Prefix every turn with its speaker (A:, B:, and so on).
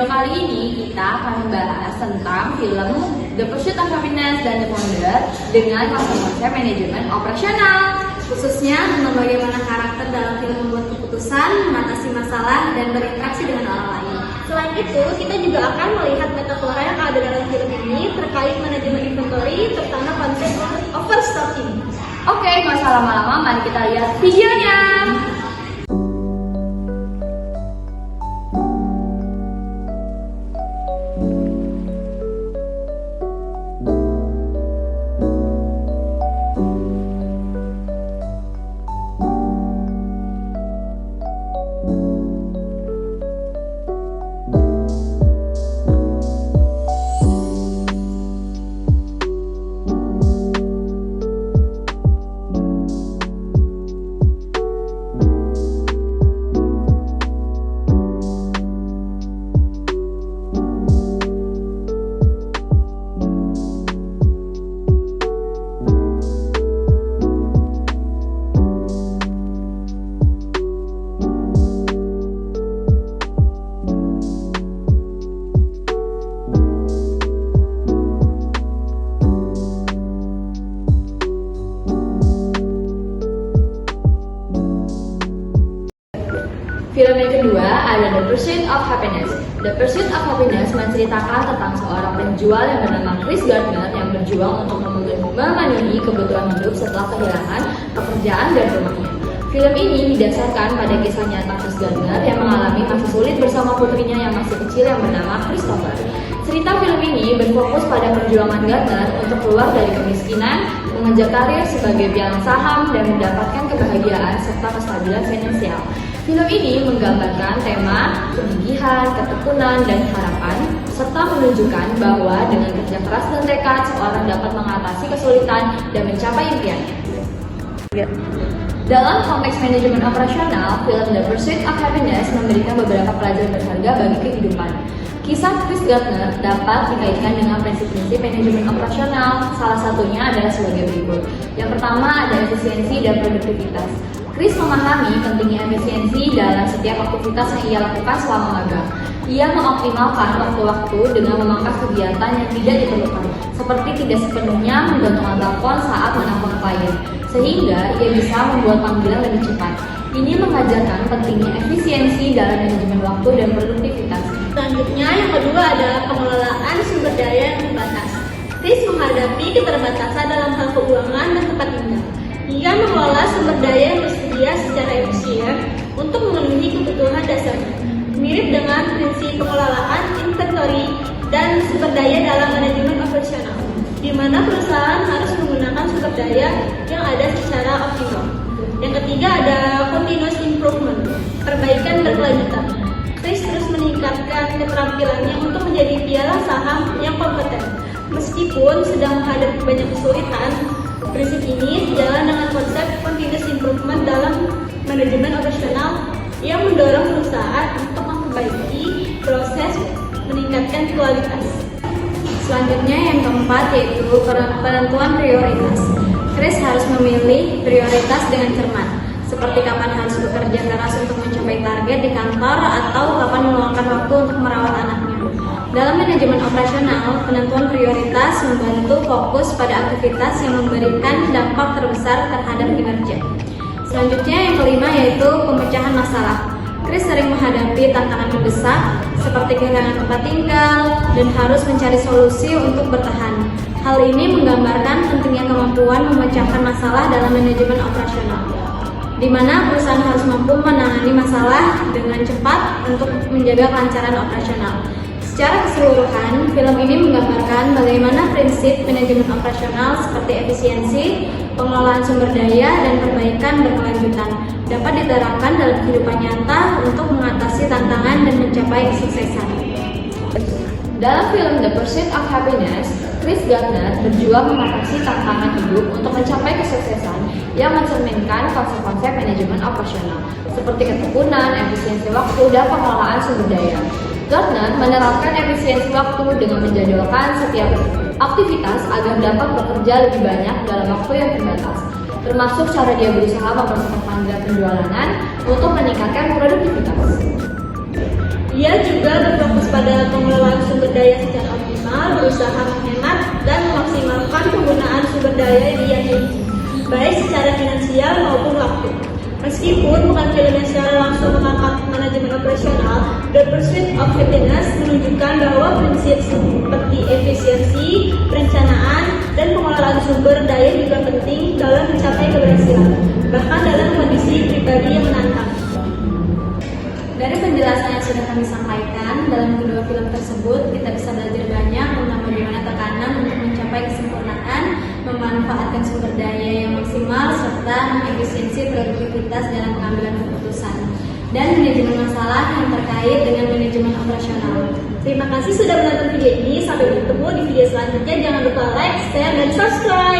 A: video kali ini kita akan membahas tentang film The Pursuit of Happiness dan The Founder dengan konsep manajemen operasional.
B: Khususnya tentang bagaimana karakter dalam film membuat keputusan, mengatasi masalah, dan berinteraksi dengan orang lain. Selain itu, kita juga akan melihat metafora yang ada dalam film ini terkait manajemen inventory, terutama konsep overstocking.
A: Oke, nggak usah lama-lama, mari kita lihat videonya. Film yang kedua adalah The Pursuit of Happiness. The Pursuit of Happiness menceritakan tentang seorang penjual yang bernama Chris Gardner yang berjuang untuk memenuhi kebutuhan hidup setelah kehilangan pekerjaan dan rumahnya. Film ini didasarkan pada kisah nyata Chris Gardner yang mengalami masa sulit bersama putrinya yang masih kecil yang bernama Christopher. Cerita film ini berfokus pada perjuangan Gardner untuk keluar dari kemiskinan, mengejar karir sebagai pialang saham, dan mendapatkan kebahagiaan serta kestabilan finansial. Film ini menggambarkan tema kegigihan, ketekunan, dan harapan, serta menunjukkan bahwa dengan kerja keras dan tekad, seorang dapat mengatasi kesulitan dan mencapai impiannya. Dalam konteks manajemen operasional, film The Pursuit of Happiness memberikan beberapa pelajaran berharga bagi kehidupan. Kisah Chris Gardner dapat dikaitkan dengan prinsip-prinsip manajemen operasional, salah satunya adalah sebagai berikut. Yang pertama adalah efisiensi dan produktivitas. Chris memahami pentingnya efisiensi dalam setiap aktivitas yang ia lakukan selama magang. Ia mengoptimalkan waktu-waktu dengan memangkas kegiatan yang tidak diperlukan, seperti tidak sepenuhnya menggantungkan telepon saat menampung klien, sehingga ia bisa membuat panggilan lebih cepat. Ini mengajarkan pentingnya efisiensi dalam manajemen waktu dan produktivitas.
B: Selanjutnya, yang kedua adalah pengelolaan sumber daya yang terbatas. Chris menghadapi keterbatasan dalam hal keuangan dan tempat tinggal. Ia mengelola sumber daya yang tersedia secara efisien untuk memenuhi kebutuhan dasarnya. Mirip dengan prinsip pengelolaan inventory dan sumber daya dalam manajemen operasional, di mana perusahaan harus menggunakan sumber daya yang ada secara optimal. Yang ketiga ada continuous improvement, perbaikan berkelanjutan. Chris terus meningkatkan keterampilannya untuk menjadi pialang saham yang kompeten. Meskipun sedang menghadapi banyak kesulitan, prinsip ini sejalan dengan konsep continuous improvement dalam manajemen operasional yang mendorong perusahaan untuk memperbaiki proses meningkatkan kualitas. Selanjutnya yang keempat yaitu penentuan prioritas. Chris harus memilih prioritas dengan cermat, seperti kapan harus bekerja keras untuk mencapai target di kantor atau kapan meluangkan waktu untuk merawat anaknya. Dalam manajemen operasional, penentuan prioritas membantu fokus pada aktivitas yang memberikan dampak terbesar terhadap kinerja. Selanjutnya yang kelima yaitu pemecahan masalah. Chris sering menghadapi tantangan mendesak seperti kehilangan tempat tinggal dan harus mencari solusi untuk bertahan. Hal ini menggambarkan pentingnya kemampuan memecahkan masalah dalam manajemen operasional, di mana perusahaan harus mampu menangani masalah dengan cepat untuk menjaga kelancaran operasional. Secara keseluruhan, film ini menggambarkan bagaimana prinsip manajemen operasional seperti efisiensi, pengelolaan sumber daya, dan perbaikan berkelanjutan dapat diterapkan dalam kehidupan nyata untuk mengatasi tantangan dan mencapai kesuksesan.
A: Dalam film The Pursuit of Happiness, Chris Gardner berjuang mengatasi tantangan hidup untuk mencapai kesuksesan yang mencerminkan konsep-konsep manajemen operasional seperti ketekunan, efisiensi waktu, dan pengelolaan sumber daya. Gardner menerapkan efisiensi waktu dengan menjadwalkan setiap aktivitas agar dapat bekerja lebih banyak dalam waktu yang terbatas, termasuk cara dia berusaha mempercepat panggilan penjualan untuk meningkatkan produktivitas.
B: Ia juga berfokus kepada pengelolaan sumber daya secara optimal, berusaha menghemat dan memaksimalkan penggunaan sumber daya yang dimiliki, baik secara finansial maupun waktu. Meskipun bukan film yang secara langsung mengangkat manajemen operasional, The Pursuit of Happiness menunjukkan bahwa prinsip seperti efisiensi, perencanaan, dan pengelolaan sumber daya juga penting dalam mencapai keberhasilan, bahkan dalam kondisi pribadi yang menantang.
C: Dari penjelasan yang sudah kami sampaikan dalam kedua film tersebut, kita bisa belajar banyak tentang bagaimana tekanan untuk mencapai kesempurnaan, memanfaatkan sumber daya yang maksimal, serta mengefisiensi produktivitas dalam pengambilan keputusan, dan manajemen masalah yang terkait dengan manajemen operasional.
B: Terima kasih sudah menonton video ini. Sampai bertemu di video selanjutnya. Jangan lupa like, share, dan subscribe.